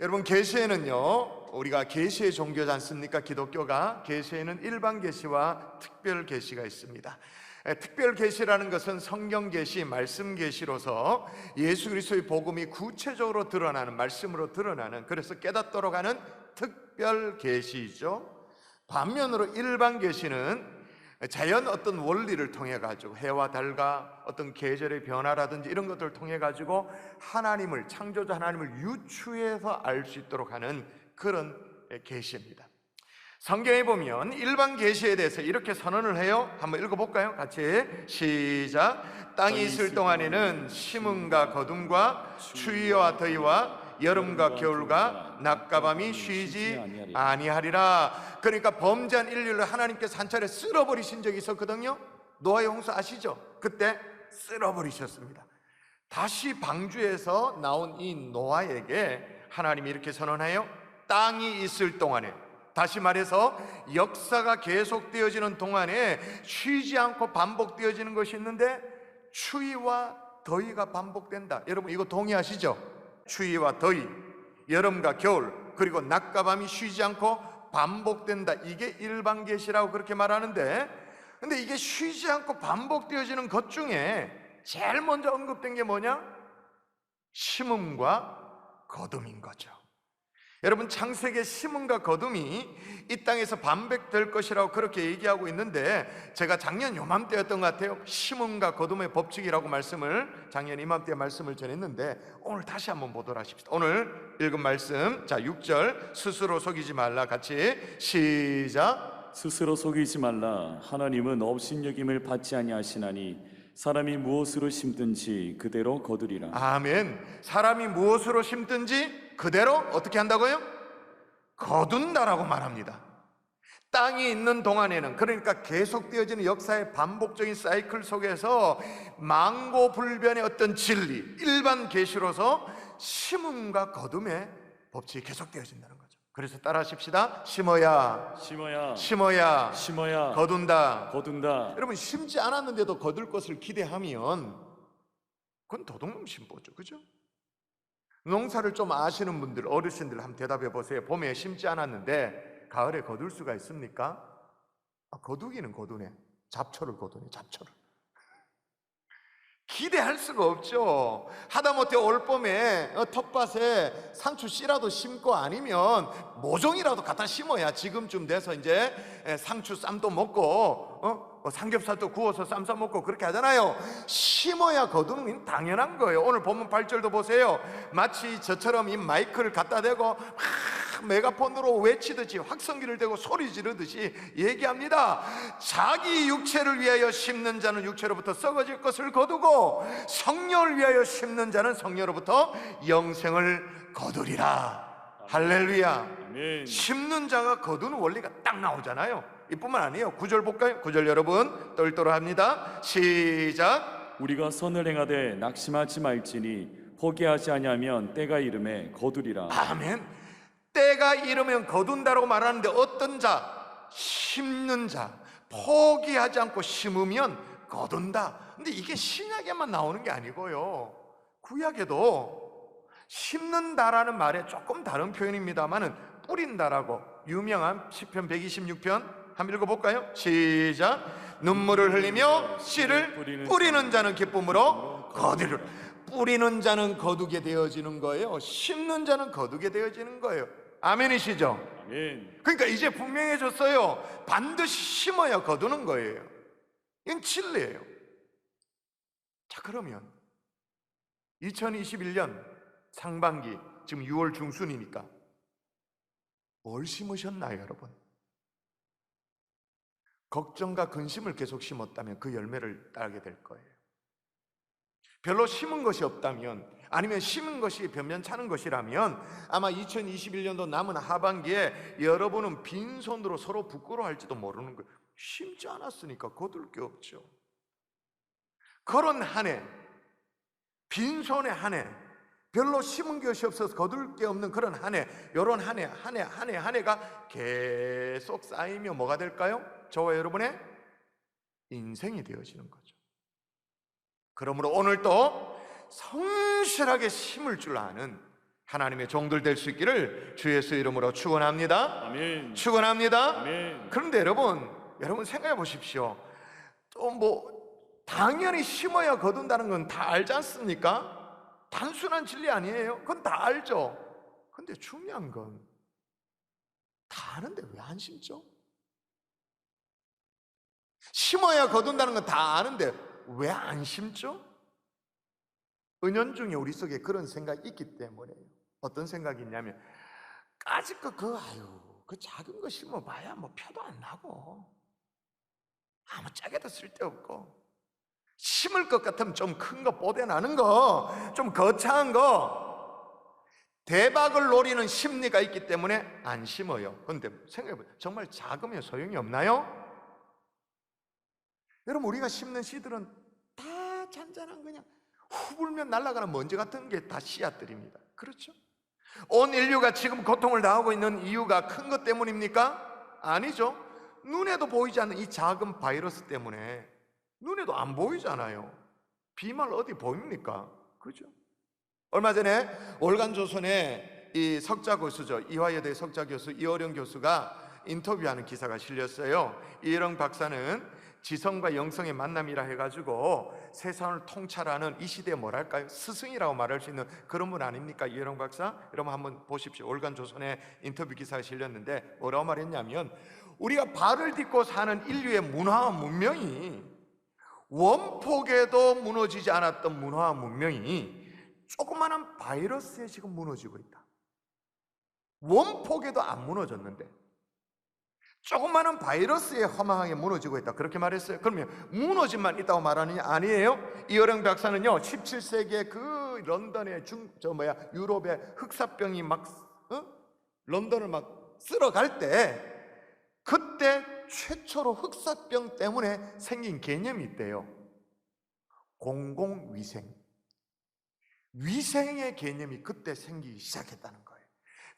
여러분, 계시에는요, 우리가 계시의 종교지 않습니까? 기독교가 계시에는 일반 계시와 특별 계시가 있습니다. 특별 계시라는 것은 성경 계시, 말씀 계시로서 예수 그리스도의 복음이 구체적으로 드러나는, 말씀으로 드러나는, 그래서 깨닫도록 하는 특별 계시죠. 반면으로 일반 계시는 자연 어떤 원리를 통해 가지고 해와 달과 어떤 계절의 변화라든지 이런 것들을 통해 가지고 하나님을, 창조자 하나님을 유추해서 알 수 있도록 하는 그런 계시입니다. 성경에 보면 일반 계시에 대해서 이렇게 선언을 해요. 한번 읽어볼까요? 같이 시작. 땅이 있을 동안에는 심음과 거둠과 추위와 더위와 여름과 겨울과 낮과 밤이 쉬지 아니하리라. 그러니까 범죄한 인류를 하나님께서 한 차례 쓸어버리신 적이 있었거든요. 노아의 홍수 아시죠? 그때 쓸어버리셨습니다. 다시 방주에서 나온 이 노아에게 하나님이 이렇게 선언해요. 땅이 있을 동안에, 다시 말해서 역사가 계속되어지는 동안에 쉬지 않고 반복되어지는 것이 있는데 추위와 더위가 반복된다. 여러분, 이거 동의하시죠? 추위와 더위, 여름과 겨울, 그리고 낮과 밤이 쉬지 않고 반복된다. 이게 일반 계시라고 그렇게 말하는데, 근데 이게 쉬지 않고 반복되어지는 것 중에 제일 먼저 언급된 게 뭐냐? 심음과 거둠인 거죠. 여러분, 창세기의 심음과 거둠이 이 땅에서 반백될 것이라고 그렇게 얘기하고 있는데, 제가 작년 요맘때였던 것 같아요. 심음과 거둠의 법칙이라고 작년 이맘때 말씀을 전했는데, 오늘 다시 한번 보도록 하십시다. 오늘 읽은 말씀, 자 6절, 스스로 속이지 말라. 같이 시작. 스스로 속이지 말라. 하나님은 업신여김을 받지 아니하시나니 사람이 무엇으로 심든지 그대로 거두리라. 아멘. 사람이 무엇으로 심든지 그대로 어떻게 한다고요? 거둔다라고 말합니다. 땅이 있는 동안에는, 그러니까 계속되어지는 역사의 반복적인 사이클 속에서 망고불변의 어떤 진리, 일반 계시로서 심음과 거둠의 법칙이 계속되어진다는 거죠. 그래서 따라하십시다. 심어야, 심어야, 심어야, 심어야, 거둔다. 거둔다. 여러분, 심지 않았는데도 거둘 것을 기대하면 그건 도둑놈 심보죠. 그죠? 농사를 좀 아시는 분들, 어르신들 한번 대답해 보세요. 봄에 심지 않았는데 가을에 거둘 수가 있습니까? 거두기는 거두네. 잡초를 거두네. 잡초를. 기대할 수가 없죠. 하다못해 올봄에 텃밭에 상추 씨라도 심고 아니면 모종이라도 갖다 심어야 지금쯤 돼서 이제 상추 쌈도 먹고 삼겹살도 구워서 쌈 싸 먹고 그렇게 하잖아요. 심어야 거두는 건 당연한 거예요. 오늘 본문 8절도 보세요. 마치 저처럼 이 마이크를 갖다 대고 막 메가폰으로 외치듯이, 확성기를 대고 소리 지르듯이 얘기합니다. 자기 육체를 위하여 심는 자는 육체로부터 썩어질 것을 거두고 성령을 위하여 심는 자는 성령으로부터 영생을 거두리라. 할렐루야. 아멘. 심는 자가 거두는 원리가 딱 나오잖아요. 이뿐만 아니에요. 9절 볼까요? 9절 여러분 똘똘합니다. 시작. 우리가 선을 행하되 낙심하지 말지니 포기하지 아니하면 때가 이름에 거두리라. 아멘. 때가 이르면 거둔다라고 말하는데, 어떤 자? 심는 자. 포기하지 않고 심으면 거둔다. 근데 이게 신약에만 나오는 게 아니고요, 구약에도 심는다라는 말에 조금 다른 표현입니다만은 뿌린다라고, 유명한 시편 126편 한번 읽어볼까요? 시작. 눈물을 흘리며 씨를 뿌리는 자는 기쁨으로 거두리라. 뿌리는 자는 거두게 되어지는 거예요. 심는 자는 거두게 되어지는 거예요. 아멘이시죠? 아멘. 그러니까 이제 분명해졌어요. 반드시 심어야 거두는 거예요. 이건 진리예요. 자, 그러면 2021년 상반기, 지금 6월 중순이니까 뭘 심으셨나요, 여러분? 걱정과 근심을 계속 심었다면 그 열매를 따게 될 거예요. 별로 심은 것이 없다면, 아니면 심은 것이 변변찮은 것이라면 아마 2021년도 남은 하반기에 여러분은 빈손으로 서로 부끄러워할지도 모르는 거예요. 심지 않았으니까 거둘 게 없죠. 그런 한 해, 빈손의 한 해, 별로 심은 것이 없어서 거둘 게 없는 그런 한 해, 이런 한 해가 계속 쌓이며 뭐가 될까요? 저와 여러분의 인생이 되어지는 거죠. 그러므로 오늘도 성실하게 심을 줄 아는 하나님의 종들 될 수 있기를 주 예수 이름으로 축원합니다. 아멘. 축원합니다. 아멘. 그런데 여러분 생각해 보십시오. 또 당연히 심어야 거둔다는 건 다 알지 않습니까? 단순한 진리 아니에요? 그건 다 알죠. 근데 중요한 건 다 아는데 왜 안 심죠? 심어야 거둔다는 건 다 아는데 왜 안 심죠? 은연중에 우리 속에 그런 생각이 있기 때문에요. 어떤 생각이 있냐면 까짓 그 작은 거 심어봐야 표도 안 나고 아무 짝에도 쓸데없고, 심을 것 같으면 좀 큰 거, 뽀대 나는 거, 좀 거창한 거, 대박을 노리는 심리가 있기 때문에 안 심어요. 그런데 생각해보세요. 정말 작으면 소용이 없나요? 여러분, 우리가 심는 씨들은 다 잔잔한 그냥 후 불면 날아가는 먼지 같은 게 다 씨앗들입니다. 그렇죠? 온 인류가 지금 고통을 당하고 있는 이유가 큰 것 때문입니까? 아니죠. 눈에도 보이지 않는 이 작은 바이러스 때문에. 눈에도 안 보이잖아요. 비말 어디 보입니까? 그죠? 얼마 전에 월간조선에 이 석자 교수죠, 이화여대 석자 교수 이어령 교수가 인터뷰하는 기사가 실렸어요. 이어령 박사는 지성과 영성의 만남이라 해가지고 세상을 통찰하는 이 시대에 뭐랄까요, 스승이라고 말할 수 있는 그런 분 아닙니까? 이어령 박사? 여러분 한번 보십시오. 월간조선에 인터뷰 기사가 실렸는데 뭐라고 말했냐면, 우리가 발을 딛고 사는 인류의 문화와 문명이, 원폭에도 무너지지 않았던 문화와 문명이 조그마한 바이러스에 지금 무너지고 있다. 원폭에도 안 무너졌는데 조그마한 바이러스에 허망하게 무너지고 있다, 그렇게 말했어요. 그러면 무너짐만 있다고 말하느냐? 아니에요. 이어령 박사는요, 17세기에 그 런던의 유럽의 흑사병이 런던을 막 쓸어갈 때, 그때 최초로 흑사병 때문에 생긴 개념이 있대요. 공공위생. 위생의 개념이 그때 생기기 시작했다는 거예요.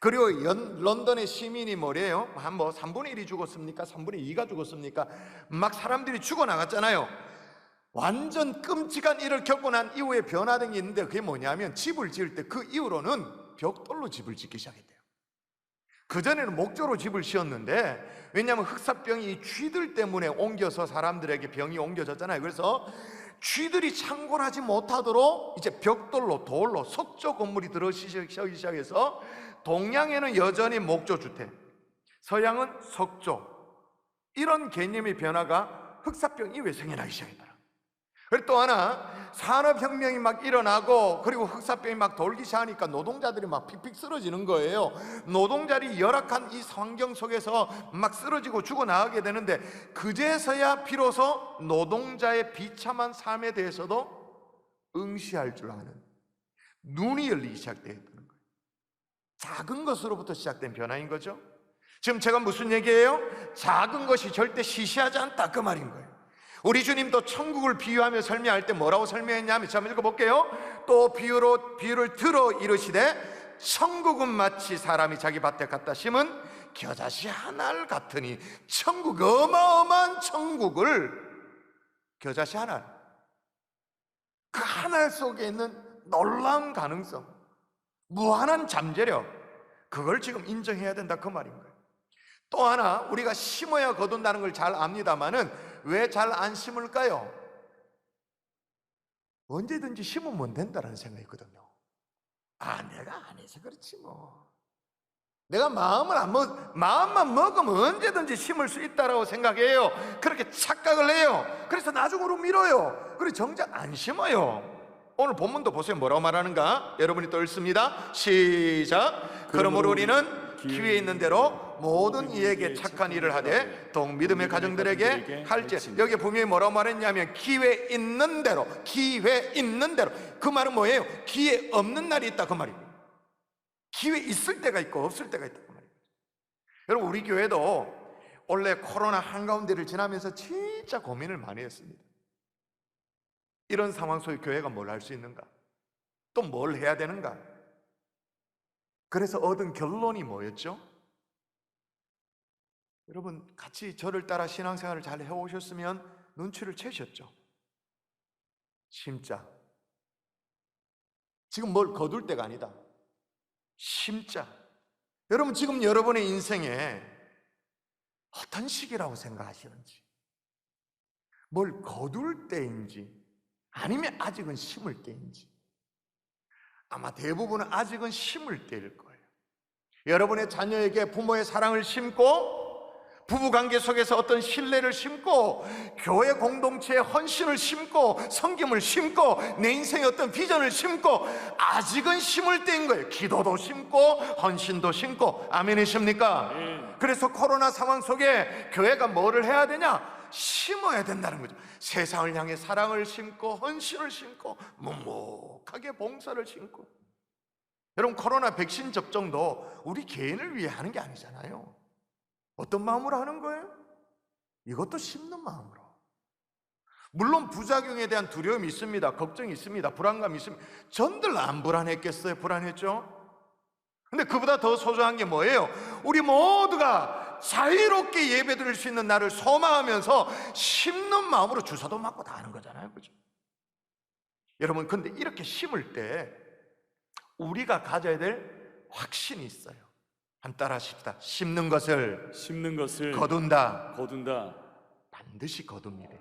그리고 런던의 시민이 뭐래요? 한 3분의 1이 죽었습니까? 3분의 2가 죽었습니까? 막 사람들이 죽어나갔잖아요. 완전 끔찍한 일을 겪고 난 이후에 변화된 게 있는데, 그게 뭐냐면 집을 지을 때 그 이후로는 벽돌로 집을 짓기 시작했대요. 그전에는 목조로 집을 지었는데, 왜냐하면 흑사병이 쥐들 때문에 옮겨서 사람들에게 병이 옮겨졌잖아요. 그래서 쥐들이 창궐하지 못하도록 이제 벽돌로, 돌로, 석조 건물이 들어서기 시작해서, 동양에는 여전히 목조 주택, 서양은 석조, 이런 개념의 변화가 흑사병 이후에 생겨나기 시작했더라. 그리고 또 하나, 산업혁명이 막 일어나고, 그리고 흑사병이 막 돌기 시작하니까 노동자들이 막 픽픽 쓰러지는 거예요. 노동자들이 열악한 이 환경 속에서 막 쓰러지고 죽어나가게 되는데, 그제서야 비로소 노동자의 비참한 삶에 대해서도 응시할 줄 아는 눈이 열리기 시작되었다는 거예요. 작은 것으로부터 시작된 변화인 거죠. 지금 제가 무슨 얘기예요? 작은 것이 절대 시시하지 않다, 그 말인 거예요. 우리 주님도 천국을 비유하며 설명할 때 뭐라고 설명했냐면, 자, 한번 읽어볼게요. 또 비유를 들어 이르시되, 천국은 마치 사람이 자기 밭에 갖다 심은 겨자씨 한 알 같으니. 천국, 어마어마한 천국을, 겨자씨 한 알, 그 한 알 속에 있는 놀라운 가능성, 무한한 잠재력, 그걸 지금 인정해야 된다, 그 말인 거예요. 또 하나, 우리가 심어야 거둔다는 걸 잘 압니다마는 왜 잘 안 심을까요? 언제든지 심으면 된다는 생각이 있거든요. 내가 안 해서 그렇지 내가 마음만 먹으면 언제든지 심을 수 있다고 생각해요. 그렇게 착각을 해요. 그래서 나중으로 미뤄요. 그래서 정작 안 심어요. 오늘 본문도 보세요. 뭐라고 말하는가? 여러분이 또 읽습니다. 시작. 그러므로 우리는 기회에 있는 대로 모든 이에게 착한 일을 하되 더욱 믿음의 가정들에게 할지. 여기 분명히 뭐라고 말했냐면, 기회 있는 대로, 기회 있는 대로. 그 말은 뭐예요? 기회 없는 날이 있다, 그 말이에요. 기회 있을 때가 있고 없을 때가 있다, 그 말이에요. 여러분, 우리 교회도 원래 코로나 한가운데를 지나면서 진짜 고민을 많이 했습니다. 이런 상황 속에 교회가 뭘 할 수 있는가? 또 뭘 해야 되는가? 그래서 얻은 결론이 뭐였죠? 여러분, 같이 저를 따라 신앙생활을 잘 해오셨으면 눈치를 채셨죠? 심자. 지금 뭘 거둘 때가 아니다. 심자. 여러분, 지금 여러분의 인생에 어떤 시기라고 생각하시는지, 뭘 거둘 때인지 아니면 아직은 심을 때인지. 아마 대부분은 아직은 심을 때일 거예요. 여러분의 자녀에게 부모의 사랑을 심고, 부부관계 속에서 어떤 신뢰를 심고, 교회 공동체의 헌신을 심고, 섬김을 심고, 내 인생의 어떤 비전을 심고, 아직은 심을 때인 거예요. 기도도 심고 헌신도 심고. 아멘이십니까? 그래서 코로나 상황 속에 교회가 뭐를 해야 되냐? 심어야 된다는 거죠. 세상을 향해 사랑을 심고 헌신을 심고 묵묵하게 봉사를 심고. 여러분, 코로나 백신 접종도 우리 개인을 위해 하는 게 아니잖아요. 어떤 마음으로 하는 거예요? 이것도 심는 마음으로. 물론 부작용에 대한 두려움이 있습니다. 걱정이 있습니다. 불안감이 있습니다. 전들 안 불안했겠어요? 불안했죠? 근데 그보다 더 소중한 게 뭐예요? 우리 모두가 자유롭게 예배 드릴 수 있는 날을 소망하면서 심는 마음으로 주사도 맞고 다 하는 거잖아요. 그죠? 여러분, 근데 이렇게 심을 때 우리가 가져야 될 확신이 있어요. 한 따라하십시다. 심는 것을 거둔다. 반드시 거둡니다.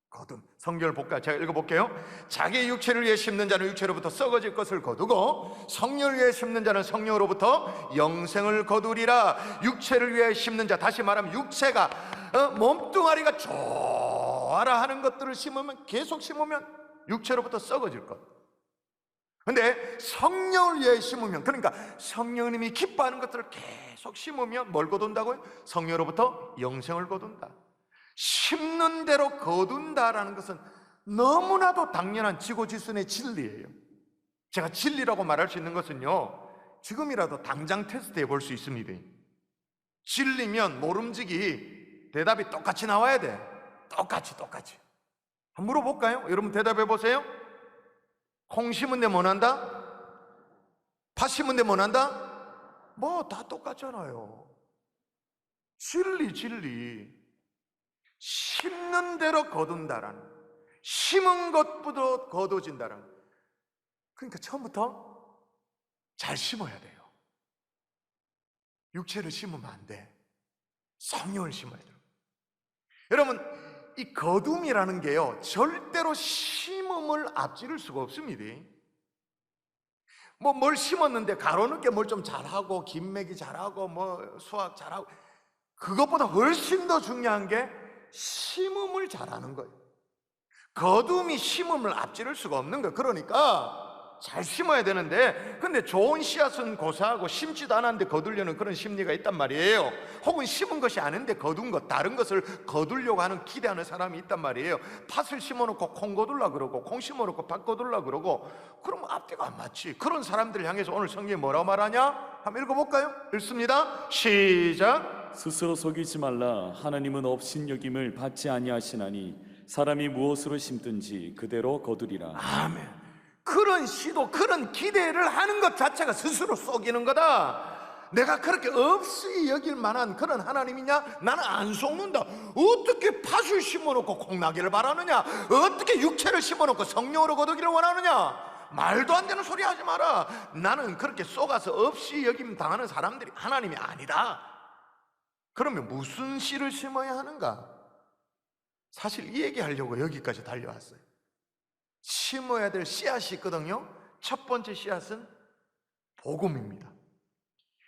거둔. 성경을 볼까요? 제가 읽어볼게요. 자기의 육체를 위해 심는 자는 육체로부터 썩어질 것을 거두고, 성령을 위해 심는 자는 성령으로부터 영생을 거두리라. 육체를 위해 심는 자, 다시 말하면 육체가 몸뚱아리가 좋아라 하는 것들을 심으면, 계속 심으면 육체로부터 썩어질 것. 근데 성령을 위해 심으면, 그러니까 성령님이 기뻐하는 것들을 계속 심으면 뭘 거둔다고요? 성령으로부터 영생을 거둔다. 심는 대로 거둔다라는 것은 너무나도 당연한 지고지순의 진리예요. 제가 진리라고 말할 수 있는 것은요, 지금이라도 당장 테스트 해볼 수 있습니다. 진리면 모름지기 대답이 똑같이 나와야 돼. 똑같이. 한번 물어볼까요? 여러분 대답해 보세요. 콩 심은 데 뭐 난다? 팥 심은 데 뭐 난다? 뭐 다 똑같잖아요. 진리. 심는 대로 거둔다라는, 심은 것부터 거둬진다라는. 그러니까 처음부터 잘 심어야 돼요. 육체를 심으면 안 돼. 성령을 심어야 돼요. 여러분, 이 거둠이라는 게요, 절대로 심음을 앞지를 수가 없습니다. 뭘 심었는데 가로늦게 뭘 좀 잘하고, 김매기 잘하고, 수학 잘하고, 그것보다 훨씬 더 중요한 게 심음을 잘하는 거예요. 거둠이 심음을 앞지를 수가 없는 거예요. 그러니까 잘 심어야 되는데, 근데 좋은 씨앗은 고사하고 심지도 않았는데 거두려는 그런 심리가 있단 말이에요. 혹은 심은 것이 아닌데 거둔 것, 다른 것을 거두려고 하는, 기대하는 사람이 있단 말이에요. 팥을 심어놓고 콩 거둘라 그러고, 콩 심어놓고 팥 거둘라 그러고, 그러면 앞뒤가 안 맞지. 그런 사람들을 향해서 오늘 성경이 뭐라고 말하냐? 한번 읽어볼까요? 읽습니다. 시작. 스스로 속이지 말라. 하나님은 업신여김을 받지 아니하시나니 사람이 무엇으로 심든지 그대로 거두리라. 아멘. 그런 시도, 그런 기대를 하는 것 자체가 스스로 속이는 거다. 내가 그렇게 없이 여길 만한 그런 하나님이냐? 나는 안 속는다. 어떻게 팥을 심어놓고 콩나기를 바라느냐? 어떻게 육체를 심어놓고 성령으로 거두기를 원하느냐? 말도 안 되는 소리 하지 마라. 나는 그렇게 속아서 없이 여김 당하는 사람들이 하나님이 아니다. 그러면 무슨 씨를 심어야 하는가? 사실 이 얘기하려고 여기까지 달려왔어요. 심어야 될 씨앗이 있거든요. 첫 번째 씨앗은 복음입니다.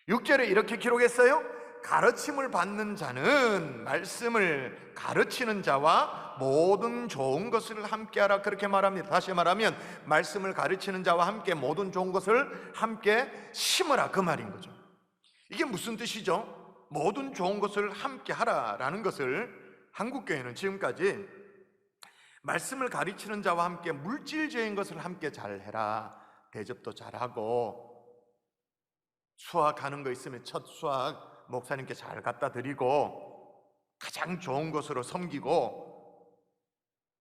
6절에 이렇게 기록했어요. 가르침을 받는 자는 말씀을 가르치는 자와 모든 좋은 것을 함께하라, 그렇게 말합니다. 다시 말하면 말씀을 가르치는 자와 함께 모든 좋은 것을 함께 심으라, 그 말인 거죠. 이게 무슨 뜻이죠? 모든 좋은 것을 함께 하라라는 것을 한국교회는 지금까지 말씀을 가르치는 자와 함께 물질적인 것을 함께 잘해라, 대접도 잘하고, 수학하는 거 있으면 첫 수학 목사님께 잘 갖다 드리고, 가장 좋은 것으로 섬기고,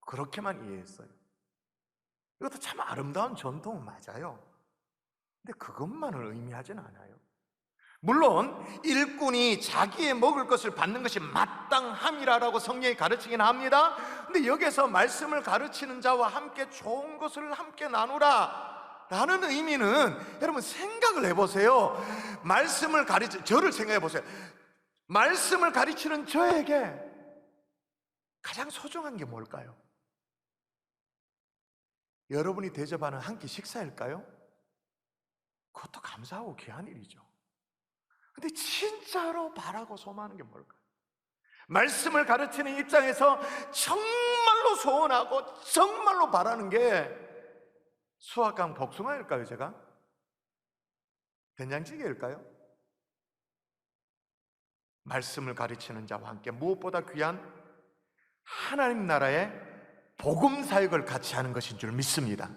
그렇게만 이해했어요. 이것도 참 아름다운 전통 맞아요. 근데 그것만을 의미하진 않아요. 물론 일꾼이 자기의 먹을 것을 받는 것이 마땅함이라고 성경이 가르치긴 합니다. 근데 여기서 말씀을 가르치는 자와 함께 좋은 것을 함께 나누라, 라는 의미는 여러분 생각을 해보세요. 말씀을 저를 생각해 보세요. 말씀을 가르치는 저에게 가장 소중한 게 뭘까요? 여러분이 대접하는 한 끼 식사일까요? 그것도 감사하고 귀한 일이죠. 근데 진짜로 바라고 소망하는 게 뭘까요? 말씀을 가르치는 입장에서 정말로 소원하고 정말로 바라는 게 수확한 복숭아일까요? 제가? 된장찌개일까요? 말씀을 가르치는 자와 함께 무엇보다 귀한 하나님 나라의 복음 사역을 같이 하는 것인 줄 믿습니다.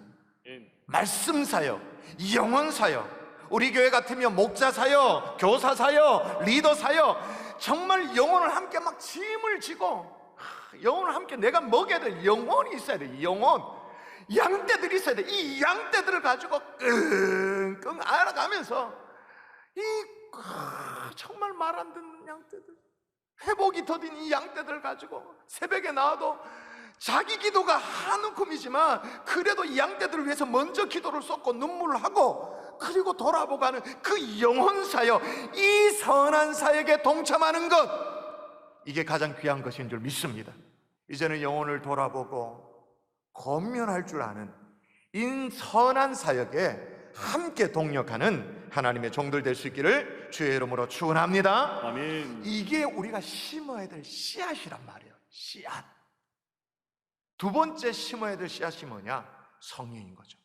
말씀 사역, 영혼 사역, 우리 교회 같으면 목자 사역, 교사 사역, 리더 사역, 정말 영혼을 함께 막 짐을 지고 영혼을 함께 내가 먹여야 될 영혼이 있어야 돼. 영혼, 양떼들이 있어야 돼. 이 양떼들을 가지고 끙끙 알아가면서 정말 말 안 듣는 양떼들, 회복이 더딘 이 양떼들 가지고 새벽에 나와도 자기 기도가 한 움큼이지만 그래도 이 양떼들을 위해서 먼저 기도를 쏟고 눈물을 하고 그리고 돌아보고 하는 그 영혼 사역, 이 선한 사역에 동참하는 것, 이게 가장 귀한 것인 줄 믿습니다. 이제는 영혼을 돌아보고 권면할 줄 아는 이 선한 사역에 함께 동력하는 하나님의 종들 될 수 있기를 주의 이름으로 축원합니다. 아멘. 이게 우리가 심어야 될 씨앗이란 말이에요. 씨앗. 두 번째 심어야 될 씨앗이 뭐냐? 성령인 거죠.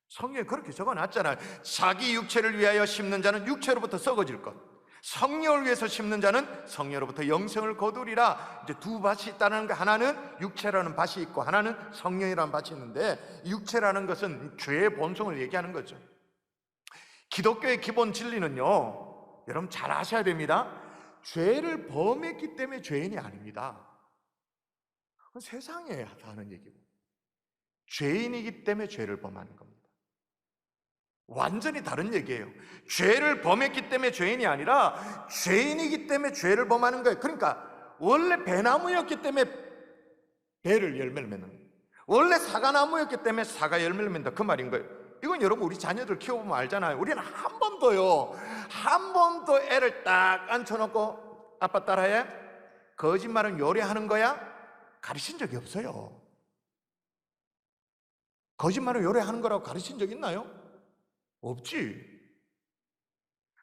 성경에 그렇게 적어놨잖아요. 자기 육체를 위하여 심는 자는 육체로부터 썩어질 것, 성령을 위해서 심는 자는 성령으로부터 영생을 거두리라. 이제 두 밭이 있다는 거, 하나는 육체라는 밭이 있고 하나는 성령이라는 밭이 있는데, 육체라는 것은 죄의 본성을 얘기하는 거죠. 기독교의 기본 진리는요, 여러분 잘 아셔야 됩니다. 죄를 범했기 때문에 죄인이 아닙니다. 그건 세상에 하는 얘기고, 죄인이기 때문에 죄를 범하는 겁니다. 완전히 다른 얘기예요. 죄를 범했기 때문에 죄인이 아니라 죄인이기 때문에 죄를 범하는 거예요. 그러니까 원래 배나무였기 때문에 배를 열매를 맺는 거예요. 원래 사과나무였기 때문에 사과 열매를 맺는다, 그 말인 거예요. 이건 여러분 우리 자녀들 키워보면 알잖아요. 우리는 한 번도요, 한 번도 애를 딱 앉혀놓고 아빠 따라해, 거짓말은 요리하는 거야? 가르친 적이 없어요. 거짓말을 요리하는 거라고 가르친 적 있나요? 없지.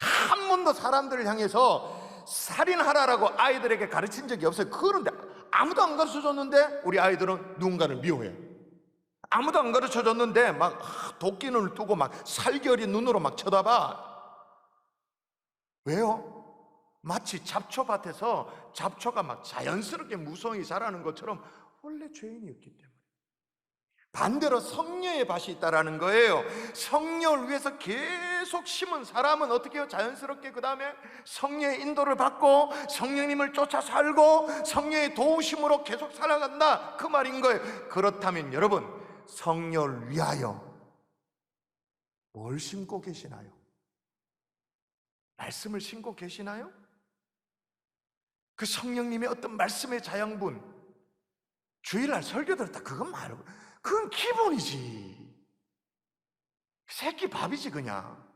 한 번도 사람들을 향해서 살인하라라고 아이들에게 가르친 적이 없어요. 그런데 아무도 안 가르쳐 줬는데 우리 아이들은 누군가를 미워해요. 아무도 안 가르쳐 줬는데 막 도끼눈을 뜨고 막 살결이 눈으로 막 쳐다봐. 왜요? 마치 잡초밭에서 잡초가 막 자연스럽게 무성히 자라는 것처럼 원래 죄인이었기 때문에. 반대로 성령의 밭이 있다라는 거예요. 성령을 위해서 계속 심은 사람은 어떻게 해요? 자연스럽게 그 다음에 성령의 인도를 받고 성령님을 쫓아 살고 성령의 도우심으로 계속 살아간다, 그 말인 거예요. 그렇다면 여러분, 성령을 위하여 뭘 심고 계시나요? 말씀을 심고 계시나요? 그 성령님의 어떤 말씀의 자양분, 주일날 설교 들었다 그건 말고, 그건 기본이지. 새끼 밥이지 그냥.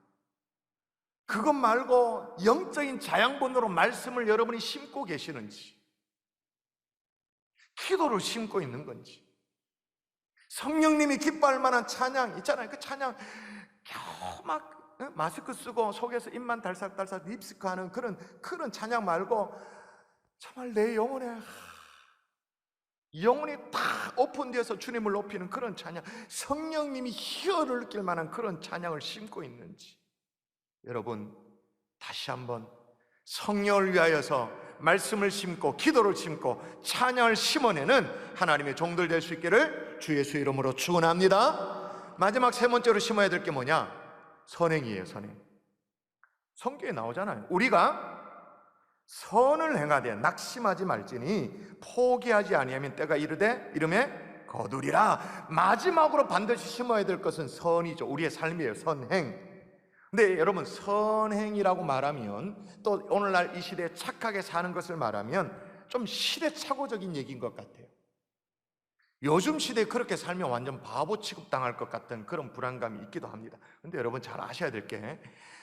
그것 말고 영적인 자양분으로 말씀을 여러분이 심고 계시는지, 기도를 심고 있는 건지, 성령님이 기뻐할 만한 찬양 있잖아요. 그 찬양 겨우 막 마스크 쓰고 속에서 입만 달싹달싹 립스크 하는 그런 찬양 말고 정말 내 영혼이 다 오픈되어서 주님을 높이는 그런 찬양, 성령님이 희열을 느낄 만한 그런 찬양을 심고 있는지, 여러분 다시 한번 성령을 위하여서 말씀을 심고 기도를 심고 찬양을 심어내는 하나님의 종들 될 수 있기를 주 예수 이름으로 축원합니다. 마지막 세 번째로 심어야 될 게 뭐냐? 선행이에요. 선행. 성경에 나오잖아요. 우리가 선을 행하되 낙심하지 말지니 포기하지 아니하면 때가 이름에 거두리라. 마지막으로 반드시 심어야 될 것은 선이죠. 우리의 삶이에요. 선행. 근데 여러분, 선행이라고 말하면, 또 오늘날 이 시대에 착하게 사는 것을 말하면 좀 시대착오적인 얘기인 것 같아요. 요즘 시대에 그렇게 살면 완전 바보 취급당할 것 같은 그런 불안감이 있기도 합니다. 근데 여러분 잘 아셔야 될 게,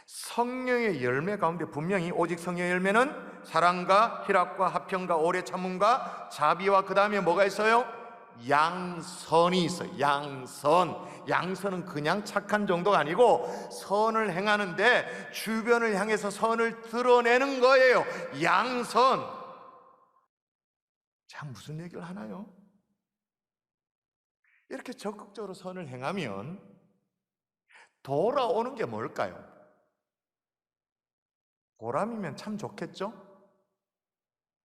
성령의 열매 가운데 분명히 오직 성령의 열매는 사랑과 희락과 화평과 오래 참음과 자비와, 그 다음에 뭐가 있어요? 양선이 있어요. 양선은 그냥 착한 정도가 아니고 선을 행하는데 주변을 향해서 선을 드러내는 거예요. 양선. 자, 무슨 얘기를 하나요? 이렇게 적극적으로 선을 행하면 돌아오는 게 뭘까요? 보람이면 참 좋겠죠?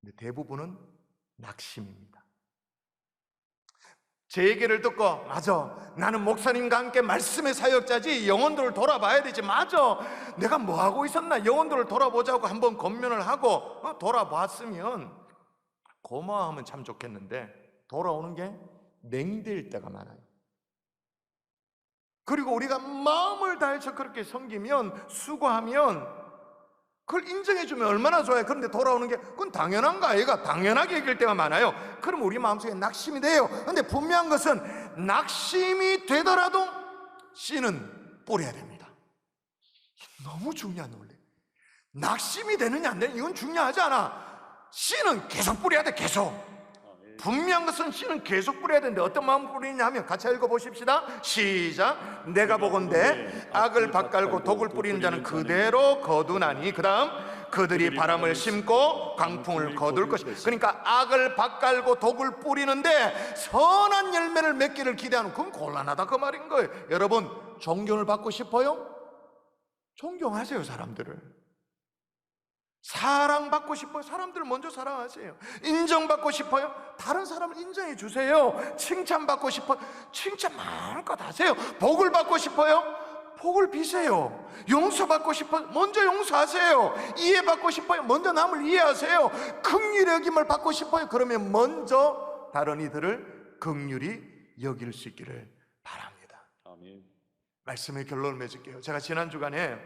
근데 대부분은 낙심입니다. 제 얘기를 듣고, 맞아, 나는 목사님과 함께 말씀의 사역자지, 영혼들을 돌아봐야 되지, 맞아, 내가 뭐 하고 있었나, 영혼들을 돌아보자고 한번 권면을 하고 돌아봤으면 고마워하면 참 좋겠는데 돌아오는 게 냉대일 때가 많아요. 그리고 우리가 마음을 다해서 그렇게 섬기면, 수고하면 그걸 인정해주면 얼마나 좋아요. 그런데 돌아오는 게 그건 당연한 거 아이가? 당연하게 얘기할 때가 많아요. 그럼 우리 마음속에 낙심이 돼요. 근데 분명한 것은 낙심이 되더라도 씨는 뿌려야 됩니다. 너무 중요한 논리. 낙심이 되느냐 안 되느냐 이건 중요하지 않아. 씨는 계속 뿌려야 돼. 계속. 분명한 것은 씨는 계속 뿌려야 되는데 어떤 마음 뿌리냐 하면 같이 읽어보십시다. 시작. 내가 보건대 악을 밭갈고 독을 뿌리는 자는 그대로 거두나니, 그 다음 그들이 바람을 심고 강풍을 거둘 것이다. 그러니까 악을 밭갈고 독을 뿌리는데 선한 열매를 맺기를 기대하는, 그건 곤란하다 그 말인 거예요. 여러분, 존경을 받고 싶어요? 존경하세요. 사람들을 사랑받고 싶어요? 사람들을 먼저 사랑하세요. 인정받고 싶어요? 다른 사람을 인정해 주세요. 칭찬받고 싶어요? 칭찬 마음껏 하세요. 복을 받고 싶어요? 복을 비세요. 용서받고 싶어요? 먼저 용서하세요. 이해받고 싶어요? 먼저 남을 이해하세요. 긍휼히 여김을 받고 싶어요? 그러면 먼저 다른 이들을 긍휼히 여길 수 있기를 바랍니다. 아멘. 말씀의 결론을 맺을게요. 제가 지난 주간에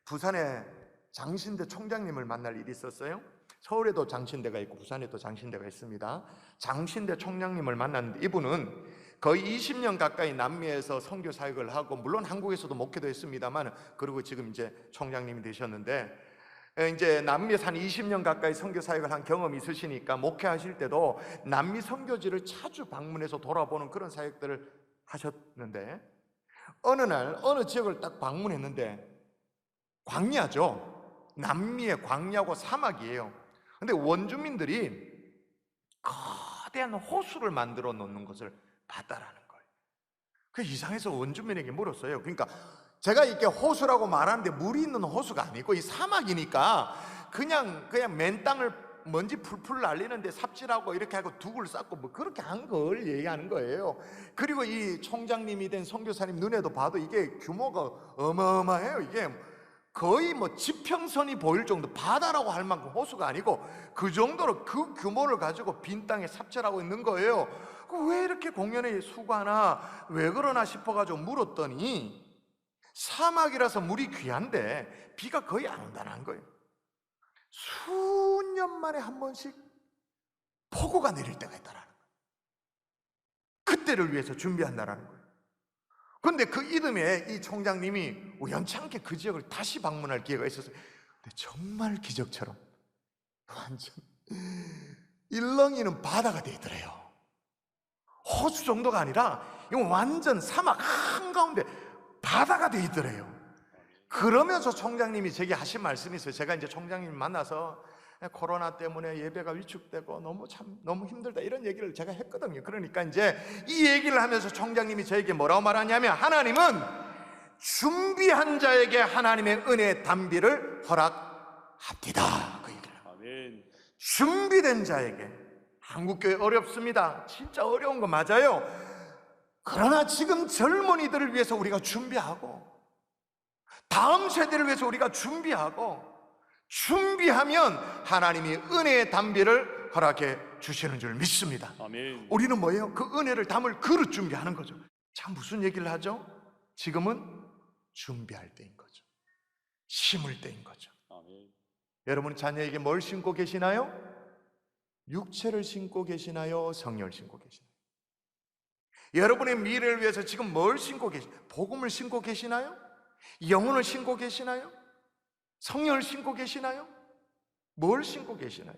부산에 장신대 총장님을 만날 일이 있었어요. 서울에도 장신대가 있고 부산에도 장신대가 있습니다. 장신대 총장님을 만났는데 이분은 거의 20년 가까이 남미에서 선교 사역을 하고, 물론 한국에서도 목회도 했습니다만, 그리고 지금 이제 총장님이 되셨는데, 이제 남미에서 한 20년 가까이 선교 사역을 한 경험이 있으시니까 목회하실 때도 남미 선교지를 자주 방문해서 돌아보는 그런 사역들을 하셨는데, 어느 날 어느 지역을 딱 방문했는데 광야죠. 남미의 광야고 사막이에요. 근데 원주민들이 거대한 호수를 만들어 놓는 것을 봤다라는 거예요. 그 이상해서 원주민에게 물었어요. 그러니까 제가 이렇게 호수라고 말하는데 물이 있는 호수가 아니고 이 사막이니까 그냥 맨 땅을 먼지 풀풀 날리는데 삽질하고 이렇게 하고 둑을 쌓고 뭐 그렇게 한 걸 얘기하는 거예요. 그리고 이 총장님이 된 선교사님 눈에도 봐도 이게 규모가 어마어마해요. 이게 거의 뭐 지평선이 보일 정도, 바다라고 할 만큼 호수가 아니고 그 정도로 그 규모를 가지고 빈 땅에 삽질하고 있는 거예요. 왜 이렇게 공연에 수고하나, 왜 그러나 싶어가지고 물었더니 사막이라서 물이 귀한데 비가 거의 안 온다는 거예요. 수년 만에 한 번씩 폭우가 내릴 때가 있다라는 거예요. 그때를 위해서 준비한다라는 거예요. 그런데 그 이듬해 이 총장님이 우연찮게 그 지역을 다시 방문할 기회가 있었어요. 근데 정말 기적처럼 완전 일렁이는 바다가 되더래요. 호수 정도가 아니라 이건 완전 사막 한가운데 바다가 되더래요. 그러면서 총장님이 제게 하신 말씀이 있어요. 제가 이제 총장님 만나서 코로나 때문에 예배가 위축되고 너무 힘들다 이런 얘기를 제가 했거든요. 그러니까 이제 이 얘기를 하면서 총장님이 저에게 뭐라고 말하냐면, 하나님은 준비한 자에게 하나님의 은혜의 단비를 허락합니다. 그 얘기를. 아멘. 준비된 자에게. 한국교회 어렵습니다. 진짜 어려운 거 맞아요. 그러나 지금 젊은이들을 위해서 우리가 준비하고, 다음 세대를 위해서 우리가 준비하면 하나님이 은혜의 단비를 허락해 주시는 줄 믿습니다. 아멘. 우리는 뭐예요? 그 은혜를 담을 그릇 준비하는 거죠. 참 무슨 얘기를 하죠? 지금은 준비할 때인 거죠. 심을 때인 거죠. 아멘. 여러분 자녀에게 뭘 심고 계시나요? 육체를 심고 계시나요? 성령을 심고 계시나요? 여러분의 미래를 위해서 지금 뭘 신고 복음을 신고 계시나요? 영혼을 신고 계시나요? 성령을 신고 계시나요? 뭘 신고 계시나요?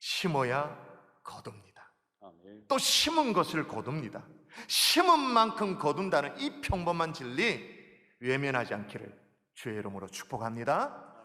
심어야 거둡니다. 아멘. 또 심은 것을 거둡니다. 심은 만큼 거둔다는 이 평범한 진리 외면하지 않기를 주의 이름으로 축복합니다.